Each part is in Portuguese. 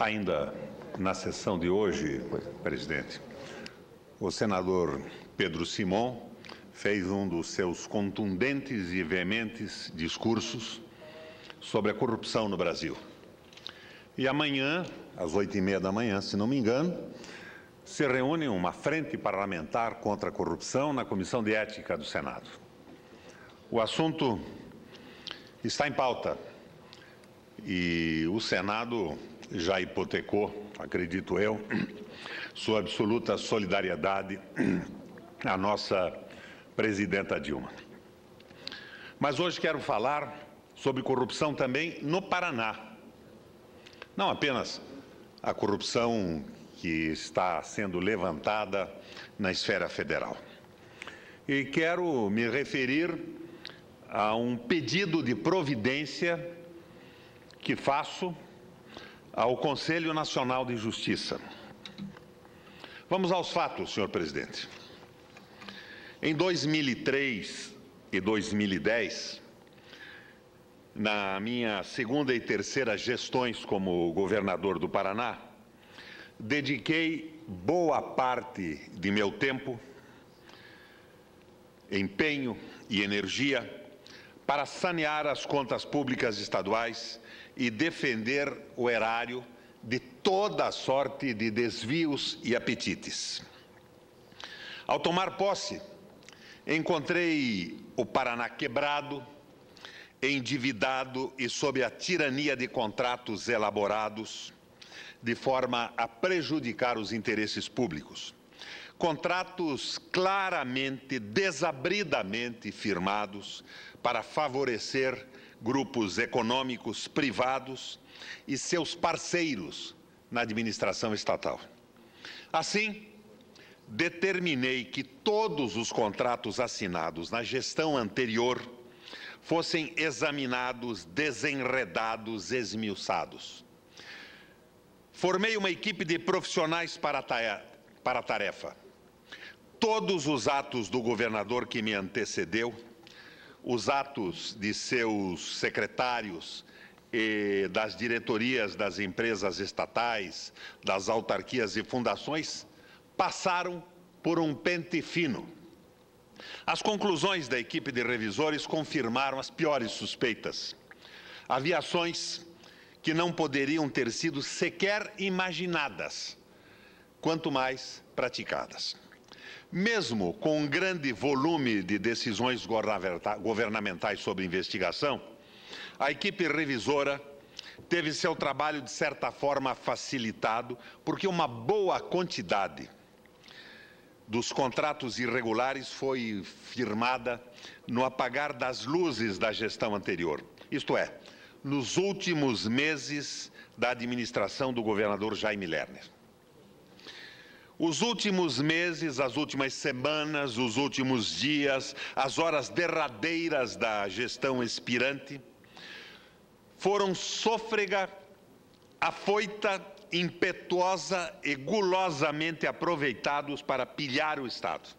Ainda na sessão de hoje, presidente, o senador Pedro Simon fez um dos seus contundentes e veementes discursos sobre a corrupção no Brasil. E amanhã, às 8h30 da manhã, se não me engano, se reúne uma frente parlamentar contra a corrupção na Comissão de Ética do Senado. O assunto está em pauta e o Senado já hipotecou, acredito eu, sua absoluta solidariedade à nossa presidenta Dilma. Mas hoje quero falar sobre corrupção também no Paraná. Não apenas a corrupção que está sendo levantada na esfera federal. E quero me referir a um pedido de providência que faço ao Conselho Nacional de Justiça. Vamos aos fatos, senhor presidente. Em 2003 e 2010, na minha segunda e terceira gestões como governador do Paraná, dediquei boa parte de meu tempo, empenho e energia para sanear as contas públicas estaduais e defender o erário de toda sorte de desvios e apetites. Ao tomar posse, encontrei o Paraná quebrado, endividado e sob a tirania de contratos elaborados de forma a prejudicar os interesses públicos. Contratos claramente, desabridamente firmados para favorecer grupos econômicos privados e seus parceiros na administração estatal. Assim, determinei que todos os contratos assinados na gestão anterior fossem examinados, desenredados, esmiuçados. Formei uma equipe de profissionais para a tarefa. Todos os atos do governador que me antecedeu, os atos de seus secretários e das diretorias das empresas estatais, das autarquias e fundações, passaram por um pente fino. As conclusões da equipe de revisores confirmaram as piores suspeitas. Havia ações que não poderiam ter sido sequer imaginadas, quanto mais praticadas. Mesmo com um grande volume de decisões governamentais sobre investigação, a equipe revisora teve seu trabalho, de certa forma, facilitado, porque uma boa quantidade dos contratos irregulares foi firmada no apagar das luzes da gestão anterior, isto é, nos últimos meses da administração do governador Jaime Lerner. Os últimos meses, as últimas semanas, os últimos dias, as horas derradeiras da gestão expirante foram sôfrega, afoita, impetuosa e gulosamente aproveitados para pilhar o Estado.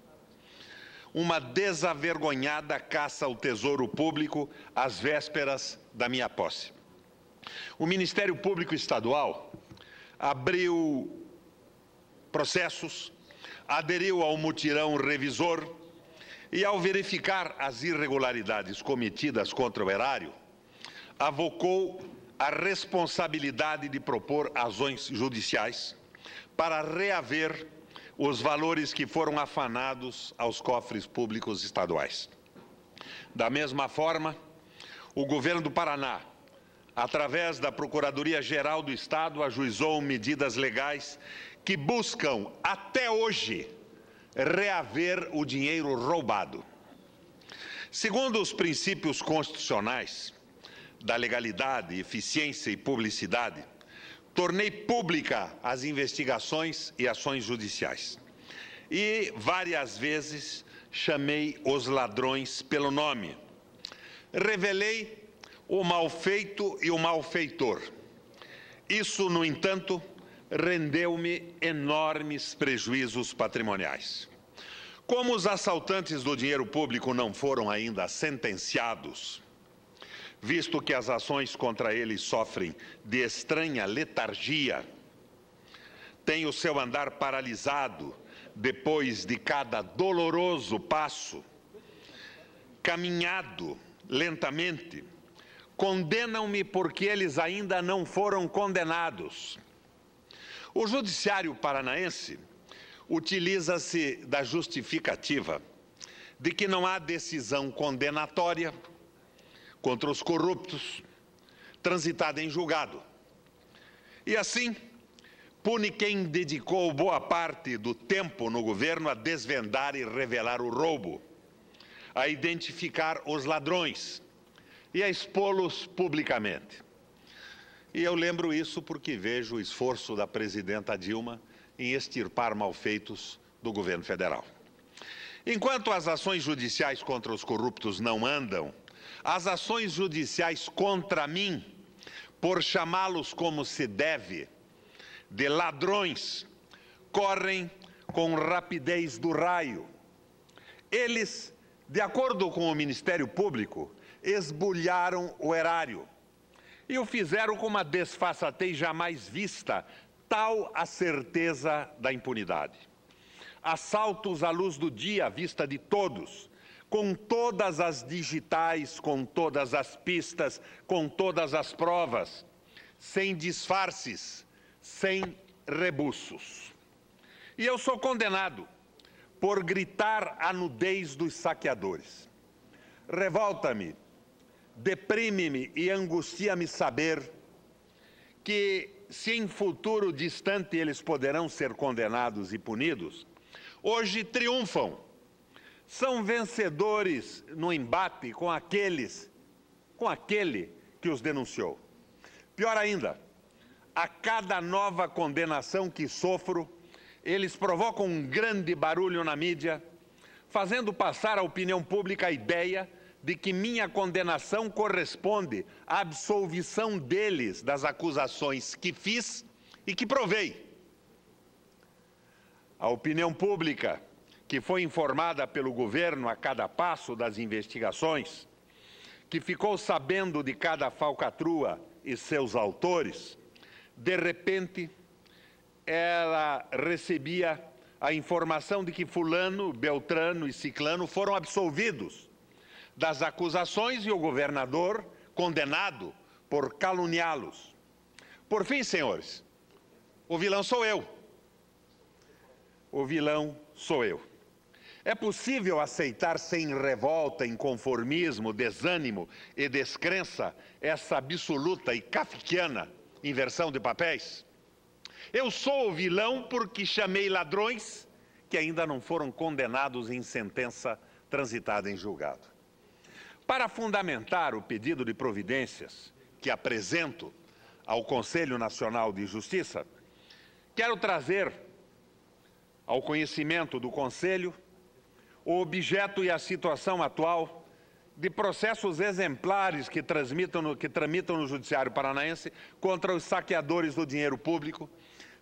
Uma desavergonhada caça ao tesouro público às vésperas da minha posse. O Ministério Público Estadual abriu processos, aderiu ao mutirão revisor e, ao verificar as irregularidades cometidas contra o erário, avocou a responsabilidade de propor ações judiciais para reaver os valores que foram afanados aos cofres públicos estaduais. Da mesma forma, o governo do Paraná, através da Procuradoria-Geral do Estado, ajuizou medidas legais que buscam, até hoje, reaver o dinheiro roubado. Segundo os princípios constitucionais da legalidade, eficiência e publicidade, tornei pública as investigações e ações judiciais. E várias vezes chamei os ladrões pelo nome. Revelei o malfeito e o malfeitor. Isso, no entanto, rendeu-me enormes prejuízos patrimoniais. Como os assaltantes do dinheiro público não foram ainda sentenciados, visto que as ações contra ele sofrem de estranha letargia, tem o seu andar paralisado depois de cada doloroso passo, caminhado lentamente, condenam-me porque eles ainda não foram condenados. O judiciário paranaense utiliza-se da justificativa de que não há decisão condenatória contra os corruptos transitada em julgado. E assim, pune quem dedicou boa parte do tempo no governo a desvendar e revelar o roubo, a identificar os ladrões e a expô-los publicamente. E eu lembro isso porque vejo o esforço da presidenta Dilma em extirpar malfeitos do governo federal. Enquanto as ações judiciais contra os corruptos não andam, as ações judiciais contra mim, por chamá-los como se deve, de ladrões, correm com rapidez do raio. Eles, de acordo com o Ministério Público, esbulharam o erário e o fizeram com uma desfaçatez jamais vista, tal a certeza da impunidade. Assaltos à luz do dia, à vista de todos, com todas as digitais, com todas as pistas, com todas as provas, sem disfarces, sem rebuços. E eu sou condenado por gritar a nudez dos saqueadores. Revolta-me, deprime-me e angustia-me saber que, se em futuro distante eles poderão ser condenados e punidos, hoje triunfam. São vencedores no embate com aquele que os denunciou. Pior ainda, a cada nova condenação que sofro, eles provocam um grande barulho na mídia, fazendo passar à opinião pública a ideia de que minha condenação corresponde à absolvição deles das acusações que fiz e que provei. A opinião pública, que foi informada pelo governo a cada passo das investigações, que ficou sabendo de cada falcatrua e seus autores, de repente, ela recebia a informação de que fulano, beltrano e ciclano foram absolvidos das acusações e o governador condenado por caluniá-los. Por fim, senhores, o vilão sou eu. O vilão sou eu. É possível aceitar sem revolta, inconformismo, desânimo e descrença essa absoluta e kafkiana inversão de papéis? Eu sou o vilão porque chamei ladrões que ainda não foram condenados em sentença transitada em julgado. Para fundamentar o pedido de providências que apresento ao Conselho Nacional de Justiça, quero trazer ao conhecimento do Conselho o objeto e a situação atual de processos exemplares que tramitam no Judiciário Paranaense contra os saqueadores do dinheiro público,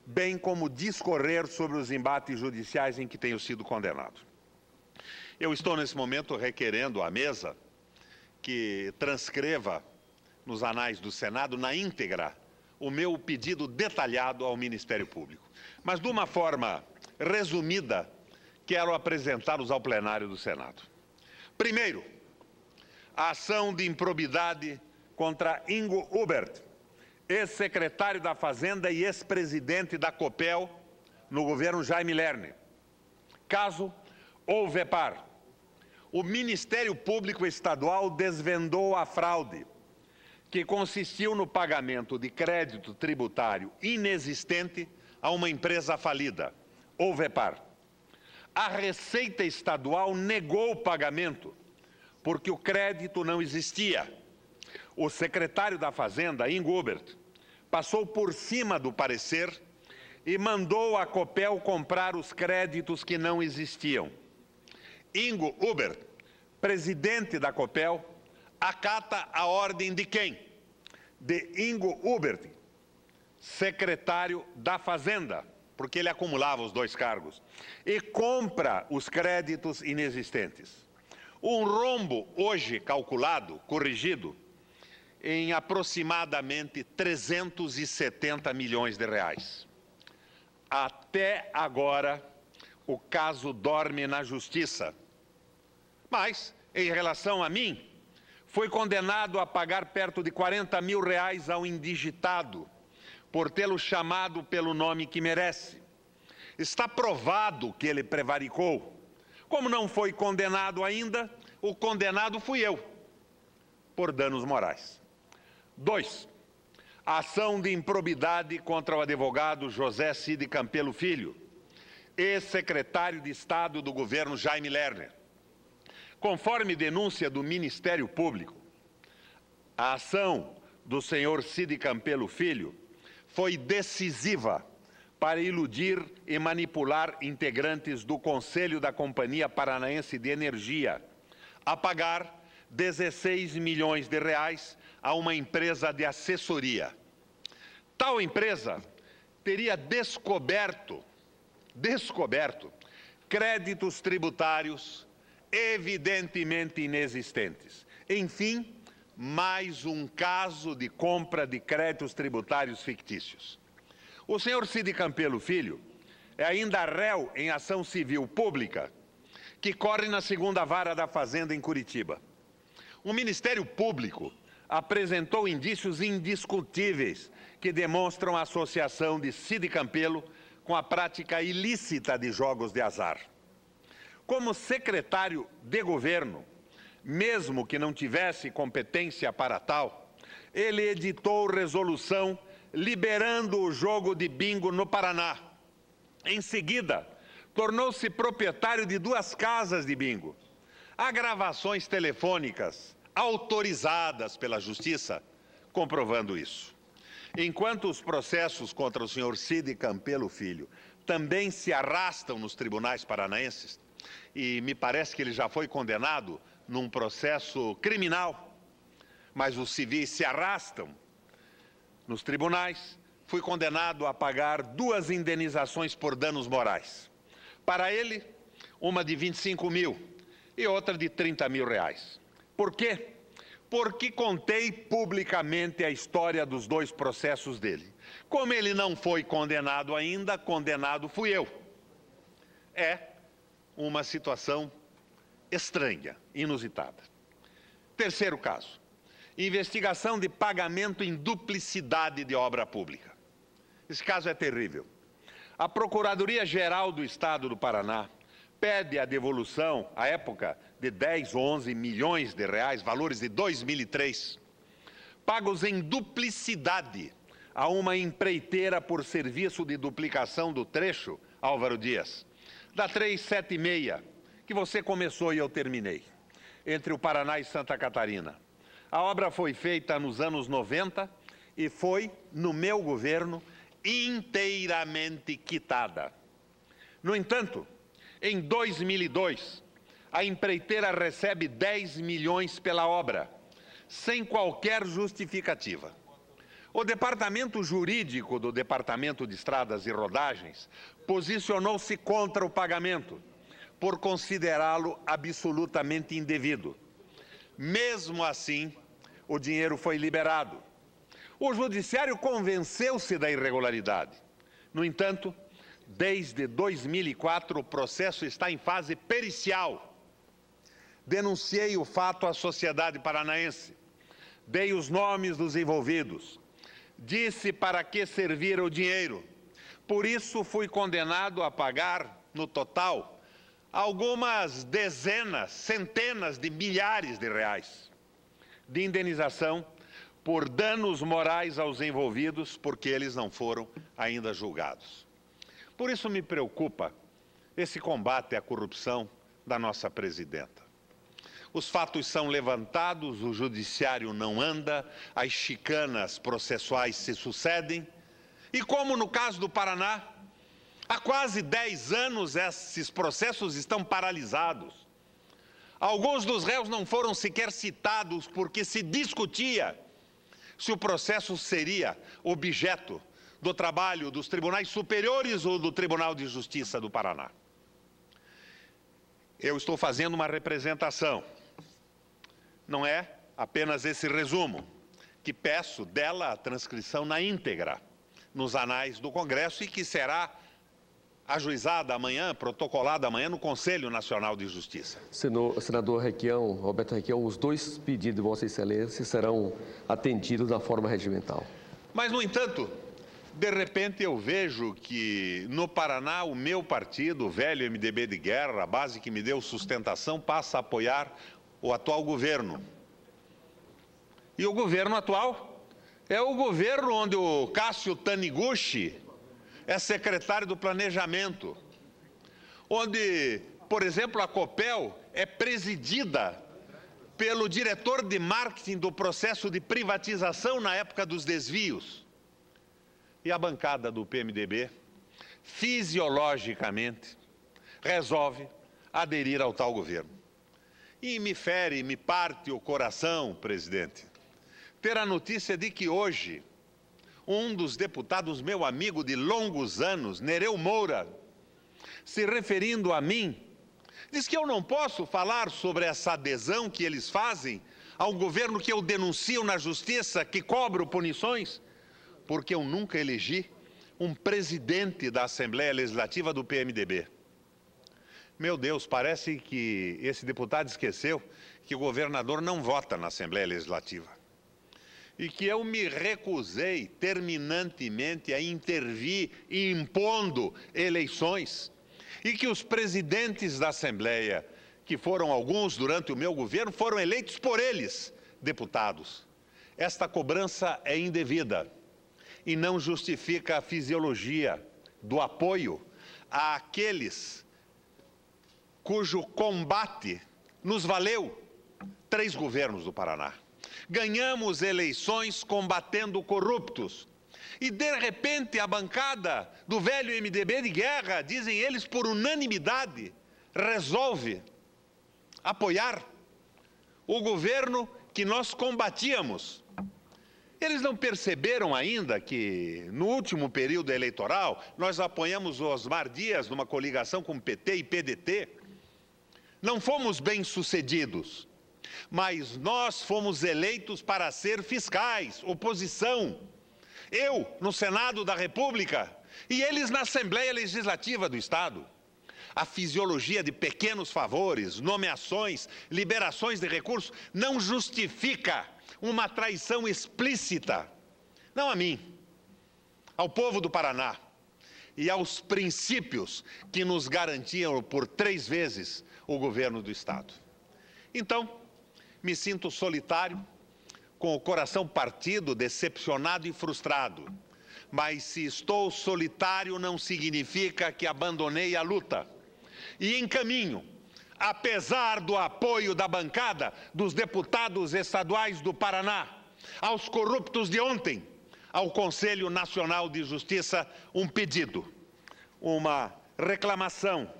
bem como discorrer sobre os embates judiciais em que tenho sido condenado. Eu estou, nesse momento, requerendo à mesa que transcreva nos anais do Senado, na íntegra, o meu pedido detalhado ao Ministério Público. Mas, de uma forma resumida, quero apresentá-los ao plenário do Senado. Primeiro, a ação de improbidade contra Ingo Ubert, ex-secretário da Fazenda e ex-presidente da Copel no governo Jaime Lerner. Caso Ouvepar. O Ministério Público Estadual desvendou a fraude, que consistiu no pagamento de crédito tributário inexistente a uma empresa falida, Ouvepar. A Receita Estadual negou o pagamento, porque o crédito não existia. O secretário da Fazenda, Ingo Ubert, passou por cima do parecer e mandou a Copel comprar os créditos que não existiam. Ingo Ubert, presidente da Copel, acata a ordem de quem? De Ingo Ubert, secretário da Fazenda, porque ele acumulava os dois cargos, e compra os créditos inexistentes. Um rombo hoje calculado, corrigido, em aproximadamente 370 milhões de reais. Até agora, o caso dorme na Justiça. Mas, em relação a mim, fui condenado a pagar perto de 40 mil reais ao indigitado, por tê-lo chamado pelo nome que merece. Está provado que ele prevaricou. Como não foi condenado ainda, o condenado fui eu, por danos morais. 2. A ação de improbidade contra o advogado José Cid Campelo Filho, ex-secretário de Estado do governo Jaime Lerner. Conforme denúncia do Ministério Público, a ação do senhor Cid Campelo Filho foi decisiva para iludir e manipular integrantes do Conselho da Companhia Paranaense de Energia a pagar 16 milhões de reais a uma empresa de assessoria. Tal empresa teria descoberto créditos tributários evidentemente inexistentes. Enfim, mais um caso de compra de créditos tributários fictícios. O senhor Cid Campelo Filho é ainda réu em ação civil pública que corre na 2ª Vara da Fazenda em Curitiba. O Ministério Público apresentou indícios indiscutíveis que demonstram a associação de Cid Campelo com a prática ilícita de jogos de azar. Como secretário de governo, mesmo que não tivesse competência para tal, ele editou resolução liberando o jogo de bingo no Paraná. Em seguida, tornou-se proprietário de 2 casas de bingo. Há gravações telefônicas autorizadas pela Justiça comprovando isso. Enquanto os processos contra o senhor Cid Campelo Filho também se arrastam nos tribunais paranaenses, e me parece que ele já foi condenado num processo criminal, mas os civis se arrastam nos tribunais, fui condenado a pagar 2 indenizações por danos morais. Para ele, uma de 25 mil e outra de 30 mil reais. Por quê? Porque contei publicamente a história dos 2 processos dele. Como ele não foi condenado ainda, condenado fui eu. É uma situação estranha, inusitada. Terceiro caso. Investigação de pagamento em duplicidade de obra pública. Esse caso é terrível. A Procuradoria-Geral do Estado do Paraná pede a devolução, à época, de 10 ou 11 milhões de reais, valores de 2003, pagos em duplicidade a uma empreiteira por serviço de duplicação do trecho, Álvaro Dias, da 376, que você começou e eu terminei, entre o Paraná e Santa Catarina. A obra foi feita nos anos 90 e foi, no meu governo, inteiramente quitada. No entanto, em 2002, a empreiteira recebe 10 milhões pela obra, sem qualquer justificativa. O departamento jurídico do Departamento de Estradas e Rodagens posicionou-se contra o pagamento, por considerá-lo absolutamente indevido. Mesmo assim, o dinheiro foi liberado. O judiciário convenceu-se da irregularidade. No entanto, desde 2004, o processo está em fase pericial. Denunciei o fato à sociedade paranaense. Dei os nomes dos envolvidos. Disse para que servira o dinheiro. Por isso, fui condenado a pagar, no total, algumas dezenas, centenas de milhares de reais de indenização por danos morais aos envolvidos, porque eles não foram ainda julgados. Por isso me preocupa esse combate à corrupção da nossa presidenta. Os fatos são levantados, o judiciário não anda, as chicanas processuais se sucedem, e como no caso do Paraná, há quase 10 anos esses processos estão paralisados. Alguns dos réus não foram sequer citados porque se discutia se o processo seria objeto do trabalho dos tribunais superiores ou do Tribunal de Justiça do Paraná. Eu estou fazendo uma representação. Não é apenas esse resumo. que peço dela a transcrição na íntegra nos anais do Congresso e que será ajuizada amanhã, protocolada amanhã no Conselho Nacional de Justiça. Senador Requião, Roberto Requião, os dois pedidos de Vossa Excelência serão atendidos da forma regimental. Mas, no entanto, de repente eu vejo que no Paraná o meu partido, o velho MDB de guerra, a base que me deu sustentação, passa a apoiar o atual governo. E o governo atual é o governo onde o Cássio Taniguchi é secretário do Planejamento, onde, por exemplo, a Copel é presidida pelo diretor de marketing do processo de privatização na época dos desvios. E a bancada do PMDB, fisiologicamente, resolve aderir ao tal governo. E me fere, me parte o coração, presidente, ter a notícia de que hoje um dos deputados, meu amigo de longos anos, Nereu Moura, se referindo a mim, diz que eu não posso falar sobre essa adesão que eles fazem ao governo que eu denuncio na justiça, que cobro punições, porque eu nunca elegi um presidente da Assembleia Legislativa do PMDB. Meu Deus, parece que esse deputado esqueceu que o governador não vota na Assembleia Legislativa. E que eu me recusei terminantemente a intervir impondo eleições. E que os presidentes da Assembleia, que foram alguns durante o meu governo, foram eleitos por eles, deputados. Esta cobrança é indevida e não justifica a fisiologia do apoio àqueles cujo combate nos valeu 3 governos do Paraná. Ganhamos eleições combatendo corruptos. E, de repente, a bancada do velho MDB de guerra, dizem eles por unanimidade, resolve apoiar o governo que nós combatíamos. Eles não perceberam ainda que, no último período eleitoral, nós apoiamos o Osmar Dias numa coligação com PT e PDT. Não fomos bem-sucedidos. Mas nós fomos eleitos para ser fiscais, oposição. Eu no Senado da República e eles na Assembleia Legislativa do Estado. A fisiologia de pequenos favores, nomeações, liberações de recursos não justifica uma traição explícita, não a mim, ao povo do Paraná e aos princípios que nos garantiam por 3 vezes o governo do Estado. Então, me sinto solitário, com o coração partido, decepcionado e frustrado. Mas se estou solitário não significa que abandonei a luta. E encaminho, apesar do apoio da bancada dos deputados estaduais do Paraná, aos corruptos de ontem, ao Conselho Nacional de Justiça, um pedido, uma reclamação,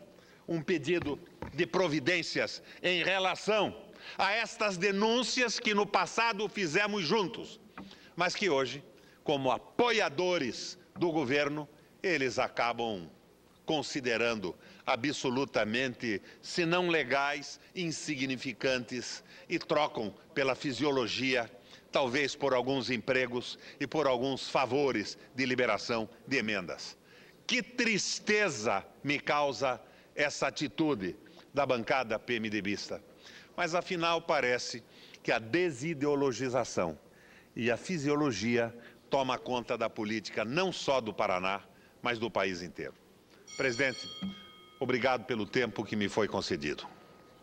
um pedido de providências em relação a estas denúncias que no passado fizemos juntos, mas que hoje, como apoiadores do governo, eles acabam considerando absolutamente, se não legais, insignificantes e trocam pela fisiologia, talvez por alguns empregos e por alguns favores de liberação de emendas. Que tristeza me causa essa atitude da bancada PMDBista. Mas, afinal, parece que a desideologização e a fisiologia toma conta da política não só do Paraná, mas do país inteiro. Presidente, obrigado pelo tempo que me foi concedido.